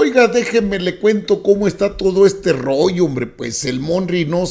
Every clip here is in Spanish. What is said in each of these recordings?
Oiga, déjeme le cuento cómo está todo este rollo, hombre. Pues el Monri no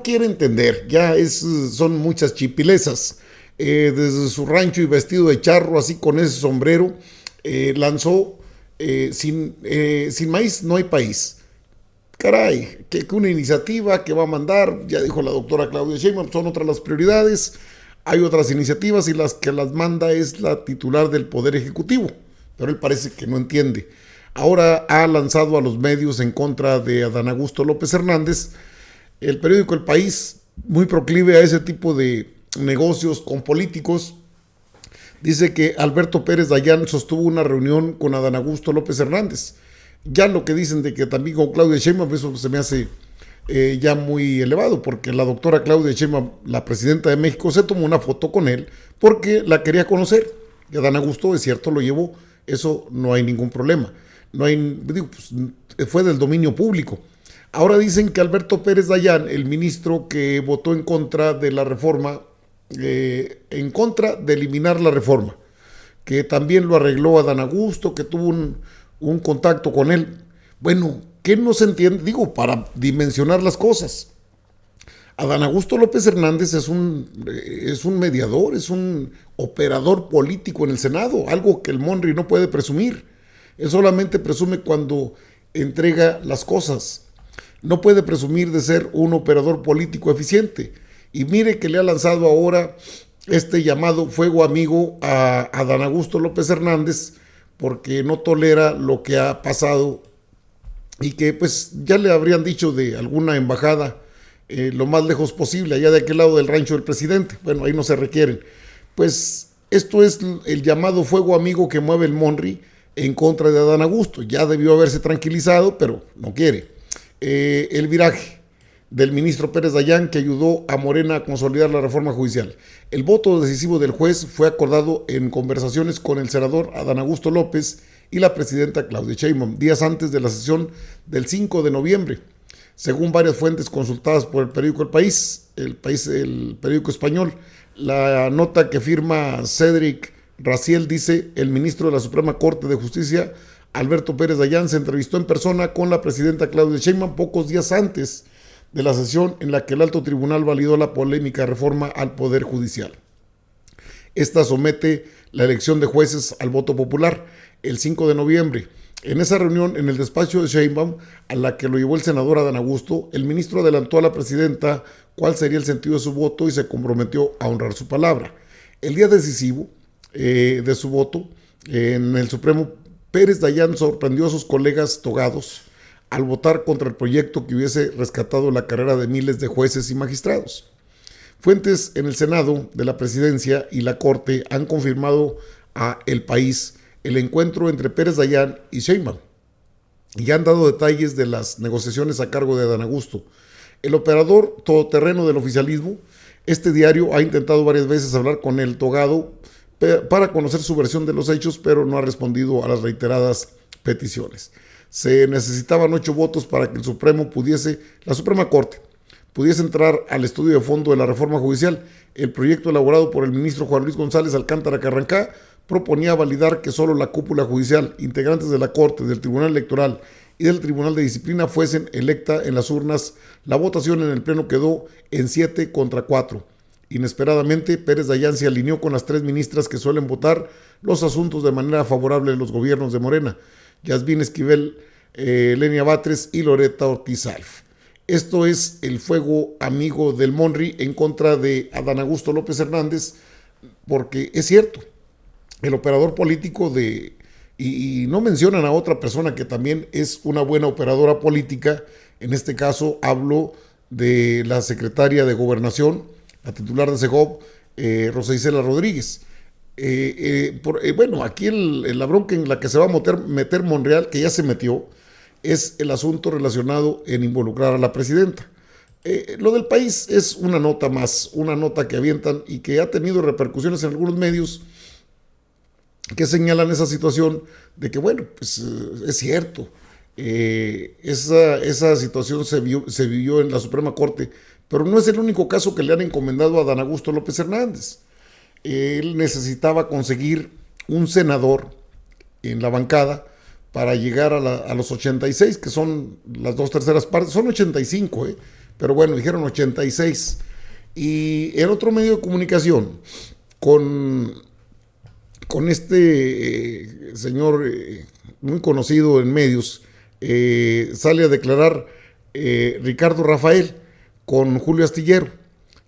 quiere entender, son muchas chipilezas. Desde su rancho y vestido de charro, así con ese sombrero, lanzó sin maíz no hay país. Caray, que una iniciativa que va a mandar, ya dijo la doctora Claudia Sheinbaum, son otras las prioridades. Hay otras iniciativas y las que las manda es la titular del Poder Ejecutivo, pero él parece que no entiende. Ahora ha lanzado a los medios en contra de Adán Augusto López Hernández. El periódico El País, muy proclive a ese tipo de negocios con políticos, dice que Alberto Pérez Dayán sostuvo una reunión con Adán Augusto López Hernández. Ya lo que dicen de que también con Claudia Sheinbaum, eso se me hace ya muy elevado, porque la doctora Claudia Sheinbaum, la presidenta de México, se tomó una foto con él porque la quería conocer. Y Adán Augusto, es cierto, lo llevó. Eso no hay ningún problema. No hay, digo, pues, fue del dominio público. Ahora dicen que Alberto Pérez Dayán, el ministro que votó en contra de la reforma, en contra de eliminar la reforma, que también lo arregló Adán Augusto, que tuvo un contacto con él. Bueno, ¿qué no se entiende? Digo, para dimensionar las cosas. Adán Augusto López Hernández es un mediador, es un operador político en el Senado, algo que el Monri no puede presumir. Él solamente presume cuando entrega las cosas. No puede presumir de ser un operador político eficiente. Y mire que le ha lanzado ahora este llamado fuego amigo a Adán Augusto López Hernández, porque no tolera lo que ha pasado y que pues ya le habrían dicho de alguna embajada lo más lejos posible, allá de aquel lado del rancho del presidente. Bueno, ahí no se requieren. Pues esto es el llamado fuego amigo que mueve el Monri en contra de Adán Augusto. Ya debió haberse tranquilizado, pero no quiere. El viraje del ministro Pérez Dayán, que ayudó a Morena a consolidar la reforma judicial. El voto decisivo del juez fue acordado en conversaciones con el senador Adán Augusto López y la presidenta Claudia Sheinbaum, días antes de la sesión del 5 de noviembre. Según varias fuentes consultadas por el periódico El periódico español, la nota que firma Cédric Raciel dice: el ministro de la Suprema Corte de Justicia, Alberto Pérez Dayán, se entrevistó en persona con la presidenta Claudia Sheinbaum pocos días antes de la sesión en la que el alto tribunal validó la polémica reforma al Poder Judicial. Esta somete la elección de jueces al voto popular el 5 de noviembre. En esa reunión, en el despacho de Sheinbaum, a la que lo llevó el senador Adán Augusto, el ministro adelantó a la presidenta cuál sería el sentido de su voto y se comprometió a honrar su palabra. El día decisivo de su voto en el Supremo, Pérez Dayán sorprendió a sus colegas togados al votar contra el proyecto que hubiese rescatado la carrera de miles de jueces y magistrados. Fuentes en el Senado de la Presidencia y la Corte han confirmado a El País el encuentro entre Pérez Dayán y Sheinbaum y han dado detalles de las negociaciones a cargo de Adán Augusto. El operador todoterreno del oficialismo, este diario ha intentado varias veces hablar con el togado para conocer su versión de los hechos, pero no ha respondido a las reiteradas peticiones. Se necesitaban 8 votos para que la Suprema Corte pudiese entrar al estudio de fondo de la reforma judicial. El proyecto elaborado por el ministro Juan Luis González Alcántara Carrancá proponía validar que solo la cúpula judicial, integrantes de la Corte, del Tribunal Electoral y del Tribunal de Disciplina fuesen electa en las urnas. La votación en el Pleno quedó en 7 contra 4. Inesperadamente, Pérez Dayán se alineó con las 3 ministras que suelen votar los asuntos de manera favorable de los gobiernos de Morena: Yasmín Esquivel, Lenia Batres y Loretta Ortiz Alf. Esto es el fuego amigo del Monri en contra de Adán Augusto López Hernández, porque es cierto, el operador político y no mencionan a otra persona que también es una buena operadora política. En este caso hablo de la secretaria de Gobernación, la titular de Segov, Rosa Isela Rodríguez. Bueno, aquí la bronca en la que se va a meter Monreal, que ya se metió, es el asunto relacionado en involucrar a la presidenta. Lo del País es una nota más, una nota que avientan y que ha tenido repercusiones en algunos medios que señalan esa situación de que, bueno, pues es cierto, esa situación se vivió en la Suprema Corte, pero no es el único caso que le han encomendado a Adán Augusto López Hernández. Él necesitaba conseguir un senador en la bancada para llegar a los 86, que son las 2/3 partes, son 85, pero bueno, dijeron 86. Y el otro medio de comunicación, con, con este señor muy conocido en medios, sale a declarar Ricardo Rafael con Julio Astillero,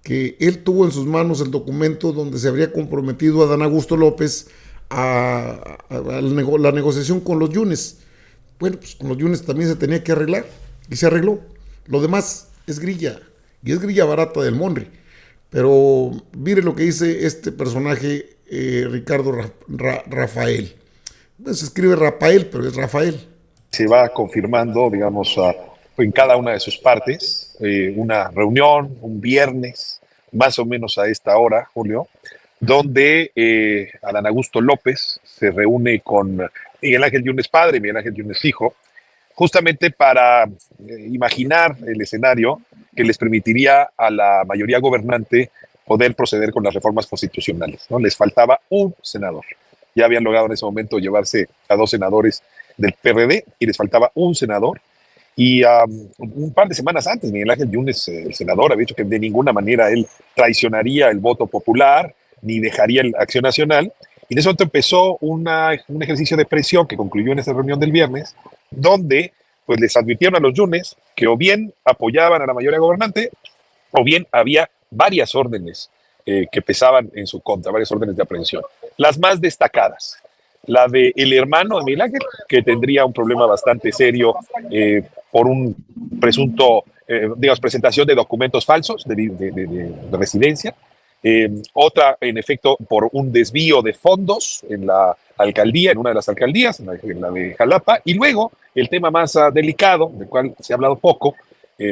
que él tuvo en sus manos el documento donde se habría comprometido a Adán Augusto López a la negociación con los Yunes. Bueno, pues con los Yunes también se tenía que arreglar, y se arregló. Lo demás es grilla, y es grilla barata del Monri. Pero mire lo que dice este personaje, Ricardo Rafael. Se escribe Rafael, pero es Rafael. Se va confirmando, digamos, en cada una de sus partes, una reunión, un viernes, más o menos a esta hora, Julio, donde Adán Augusto López se reúne con Miguel Ángel Yunes padre, Miguel Ángel Yunes hijo, justamente para imaginar el escenario que les permitiría a la mayoría gobernante poder proceder con las reformas constitucionales, ¿no? Les faltaba un senador. Ya habían logrado en ese momento llevarse a 2 senadores del PRD y les faltaba un senador. Y un par de semanas antes, Miguel Ángel Yunes, el senador, había dicho que de ninguna manera él traicionaría el voto popular ni dejaría la Acción Nacional. Y de eso empezó un ejercicio de presión que concluyó en esa reunión del viernes, donde pues les advirtieron a los Yunes que o bien apoyaban a la mayoría gobernante o bien había varias órdenes que pesaban en su contra, varias órdenes de aprehensión. Las más destacadas, la de el hermano de Miguel Ángel, que tendría un problema bastante serio por un presunto, digamos, presentación de documentos falsos de residencia. Otra, en efecto, por un desvío de fondos en la alcaldía, en una de las alcaldías, en la de Jalapa. Y luego, el tema más delicado, del cual se ha hablado poco,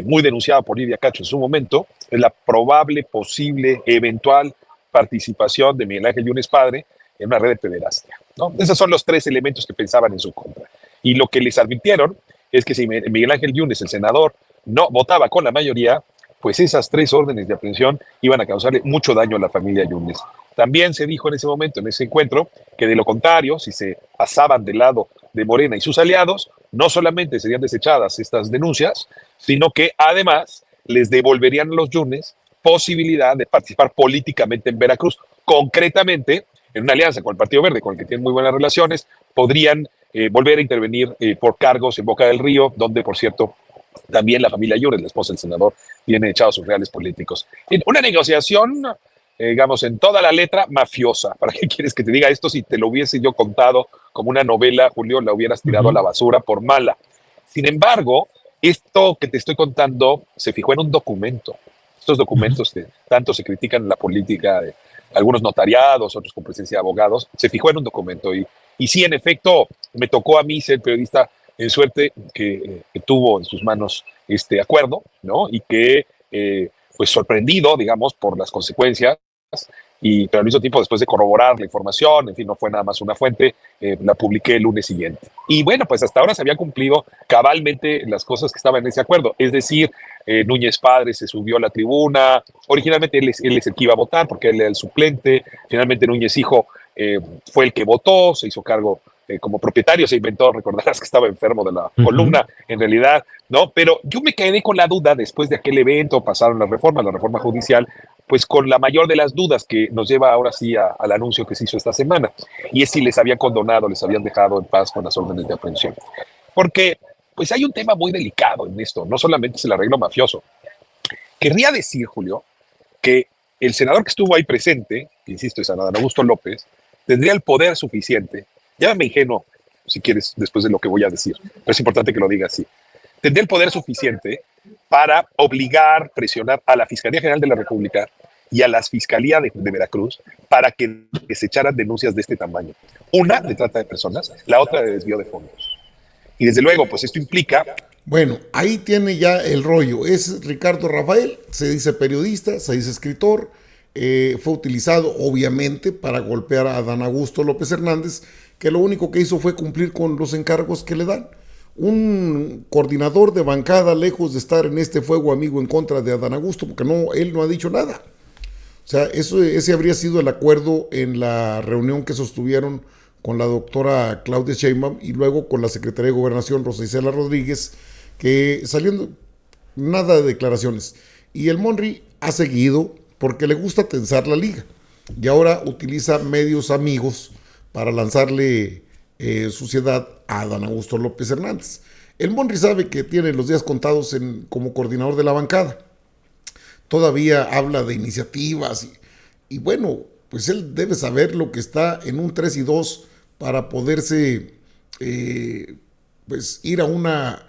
muy denunciado por Lidia Cacho en su momento, es la probable, posible, eventual participación de Miguel Ángel Yunes padre en una red de pederastia, ¿no? Esos son los 3 elementos que pensaban en su contra. Y lo que les advirtieron es que si Miguel Ángel Yunes, el senador, no votaba con la mayoría, pues esas 3 órdenes de aprehensión iban a causarle mucho daño a la familia Yunes. También se dijo en ese momento, en ese encuentro, que de lo contrario, si se pasaban del lado de Morena y sus aliados, no solamente serían desechadas estas denuncias, sino que además les devolverían a los Yunes posibilidad de participar políticamente en Veracruz. Concretamente, en una alianza con el Partido Verde, con el que tienen muy buenas relaciones, podrían volver a intervenir por cargos en Boca del Río, donde, por cierto, también la familia Yunes, la esposa del senador, tiene echados sus reales políticos. En una negociación, digamos, en toda la letra, mafiosa. ¿Para qué quieres que te diga esto? Si te lo hubiese yo contado como una novela, Julio, la hubieras tirado a la basura por mala. Sin embargo, esto que te estoy contando se fijó en un documento. Estos documentos que tanto se critican en la política, algunos notariados, otros con presencia de abogados, se fijó en un documento. Y sí, en efecto, me tocó a mí ser periodista en suerte que tuvo en sus manos este acuerdo, ¿no? Y que, pues sorprendido, digamos, por las consecuencias, pero al mismo tiempo, después de corroborar la información, en fin, no fue nada más una fuente, la publiqué el lunes siguiente. Y bueno, pues hasta ahora se habían cumplido cabalmente las cosas que estaban en ese acuerdo. Es decir, Núñez padre se subió a la tribuna, originalmente él es el que iba a votar porque él era el suplente, finalmente Núñez hijo fue el que votó, se hizo cargo como propietario, se inventó, recordarás que estaba enfermo de la columna, en realidad, ¿no? Pero yo me quedé con la duda después de aquel evento, pasaron las reformas, la reforma judicial, pues con la mayor de las dudas que nos lleva ahora sí al anuncio que se hizo esta semana, y es si les habían condonado, les habían dejado en paz con las órdenes de aprehensión. Porque, pues hay un tema muy delicado en esto, no solamente es el arreglo mafioso. Querría decir, Julio, que el senador que estuvo ahí presente, que insisto, es Adán Augusto López, tendría el poder suficiente, llámame ingenuo, si quieres, después de lo que voy a decir, pero es importante que lo diga así, tendría el poder suficiente para obligar, presionar a la Fiscalía General de la República y a las Fiscalías de Veracruz para que se echaran denuncias de este tamaño. Una de trata de personas, la otra de desvío de fondos. Y desde luego, pues esto implica... Bueno, ahí tiene ya el rollo. Es Ricardo Rafael, se dice periodista, se dice escritor, fue utilizado obviamente para golpear a Adán Augusto López Hernández, que lo único que hizo fue cumplir con los encargos que le dan. Un coordinador de bancada, lejos de estar en este fuego amigo en contra de Adán Augusto, porque él no ha dicho nada. O sea, ese habría sido el acuerdo en la reunión que sostuvieron con la doctora Claudia Sheinbaum y luego con la Secretaría de Gobernación Rosa Isela Rodríguez, que saliendo nada de declaraciones. Y el Monri ha seguido porque le gusta tensar la liga y ahora utiliza medios amigos para lanzarle suciedad a Adán Augusto López Hernández. El Monri sabe que tiene los días contados como coordinador de la bancada. Todavía habla de iniciativas y bueno, pues él debe saber lo que está en un 3-2 para poderse pues ir a una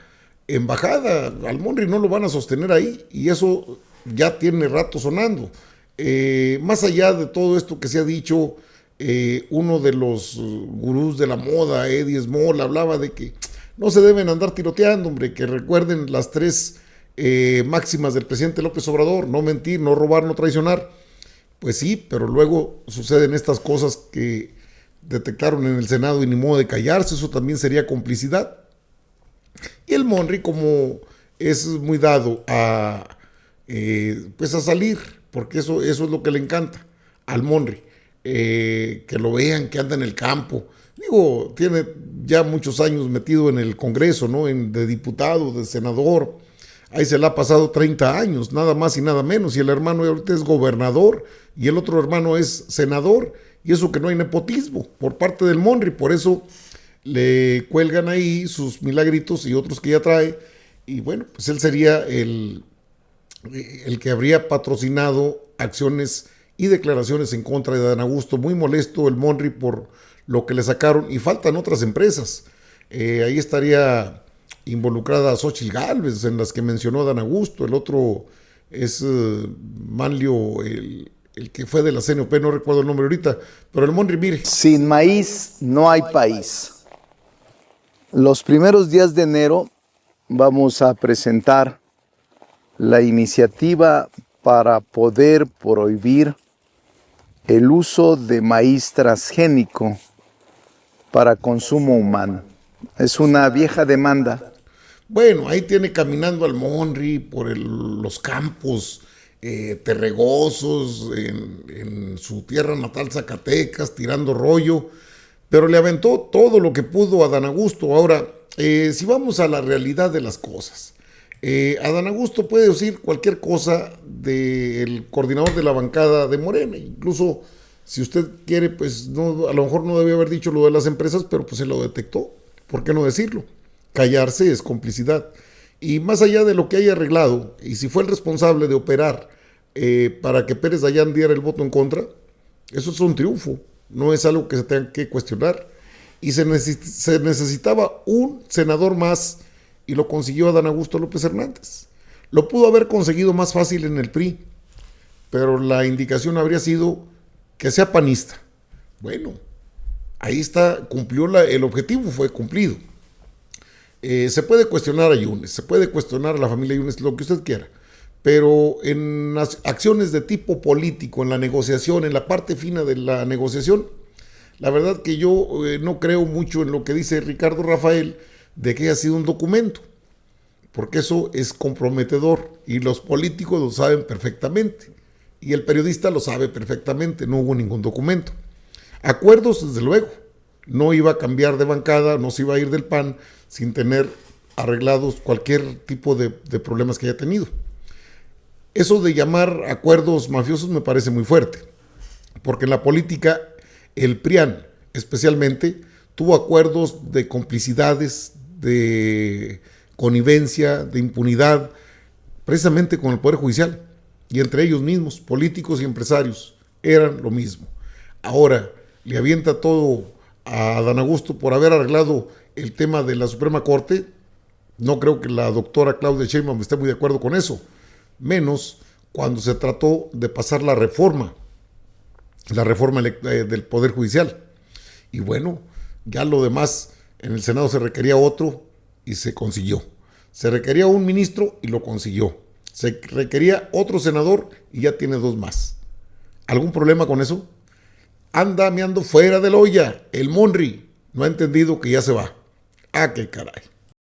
embajada. Al Monri no lo van a sostener ahí y eso ya tiene rato sonando. Más allá de todo esto que se ha dicho, uno de los gurús de la moda, Eddie Small, hablaba de que no se deben andar tiroteando, hombre, que recuerden las 3 máximas del presidente López Obrador: no mentir, no robar, no traicionar. Pues sí, pero luego suceden estas cosas que detectaron en el Senado y ni modo de callarse, eso también sería complicidad. Y el Monri, como es muy dado pues a salir, porque eso es lo que le encanta al Monri, que lo vean, que anda en el campo. Digo, tiene ya muchos años metido en el Congreso, ¿no? De diputado, de senador. Ahí se le ha pasado 30 años, nada más y nada menos. Y el hermano ahorita es gobernador y el otro hermano es senador. Y eso que no hay nepotismo por parte del Monri. Por eso le cuelgan ahí sus milagritos y otros que ya trae. Y bueno, pues él sería el que habría patrocinado acciones y declaraciones en contra de Adán Augusto. Muy molesto el Monri por lo que le sacaron. Y faltan otras empresas. Ahí estaría involucrada a Xochitl Gálvez, en las que mencionó Adán Augusto. El otro es Manlio, el que fue de la CNOP, no recuerdo el nombre ahorita, pero el Monri, mire. Sin maíz no hay país. Los primeros días de enero vamos a presentar la iniciativa para poder prohibir el uso de maíz transgénico para consumo humano. Es una vieja demanda. Bueno, ahí tiene caminando al Monri por los campos terregosos en su tierra natal Zacatecas, tirando rollo, pero le aventó todo lo que pudo a Adán Augusto. Ahora, si vamos a la realidad de las cosas, Adán Augusto puede decir cualquier cosa del coordinador de la bancada de Morena, incluso si usted quiere, pues no, a lo mejor no debía haber dicho lo de las empresas, pero pues se lo detectó. ¿Por qué no decirlo? Callarse es complicidad. Y más allá de lo que haya arreglado, y si fue el responsable de operar para que Pérez Dayán diera el voto en contra, eso es un triunfo, no es algo que se tenga que cuestionar. Y se necesitaba un senador más y lo consiguió Adán Augusto López Hernández. Lo pudo haber conseguido más fácil en el PRI, pero la indicación habría sido que sea panista. Bueno, ahí está, cumplió el objetivo, fue cumplido. Se puede cuestionar a Yunes, se puede cuestionar a la familia Yunes, lo que usted quiera, pero en las acciones de tipo político, en la negociación, en la parte fina de la negociación, la verdad que yo no creo mucho en lo que dice Ricardo Rafael de que haya sido un documento, porque eso es comprometedor y los políticos lo saben perfectamente y el periodista lo sabe perfectamente, no hubo ningún documento. Acuerdos, desde luego, no iba a cambiar de bancada, no se iba a ir del PAN sin tener arreglados cualquier tipo de problemas que haya tenido. Eso de llamar acuerdos mafiosos me parece muy fuerte, porque en la política el PRIAN especialmente tuvo acuerdos de complicidades, de connivencia, de impunidad, precisamente con el Poder Judicial, y entre ellos mismos, políticos y empresarios, eran lo mismo. Ahora le avienta todo a Adán Augusto por haber arreglado el tema de la Suprema Corte. No creo que la doctora Claudia Sheinbaum esté muy de acuerdo con eso, menos cuando se trató de pasar la reforma del Poder Judicial. Y bueno, ya lo demás, en el Senado se requería otro y se consiguió. Se requería un ministro y lo consiguió. Se requería otro senador y ya tiene 2 más. ¿Algún problema con eso? Anda meando fuera de la olla. El Monri no ha entendido que ya se va. Ah, qué caray.